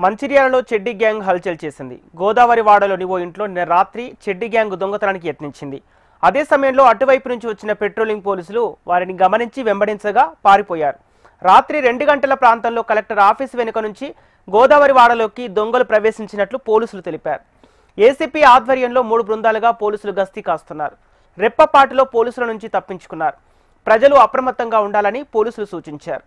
మంచిర్యాలలో చెడ్డీ gang హల్చల్ చేసింది. గోదావరి వాడలోని ఓ ఇంట్లో నిన్న రాత్రి చెడ్డీ గ్యాంగ్ దొంగతనానికి యత్నించింది. అదే సమయంలో అటువైపు నుంచి వచ్చిన పెట్రోలింగ్ పోలీసులు వారిని గమనించి వెంబడించగా పారిపోయారు. రాత్రి 2 గంటల ప్రాంతంలో కలెక్టర్ ఆఫీసు వెనుక నుంచి గోదావరి వాడలోకి దొంగలు ప్రవేశించినట్లు పోలీసులు తెలిపారు. ఏసీపీ ఆధ్వర్యంలో 3 బృందాలుగా పోలీసులు గస్తీ కాస్తున్నారు. రెప్పపాటులో పోలీసుల నుంచి తప్పించుకున్నారు. ప్రజలు అప్రమత్తంగా ఉండాలని పోలీసులు సూచించారు.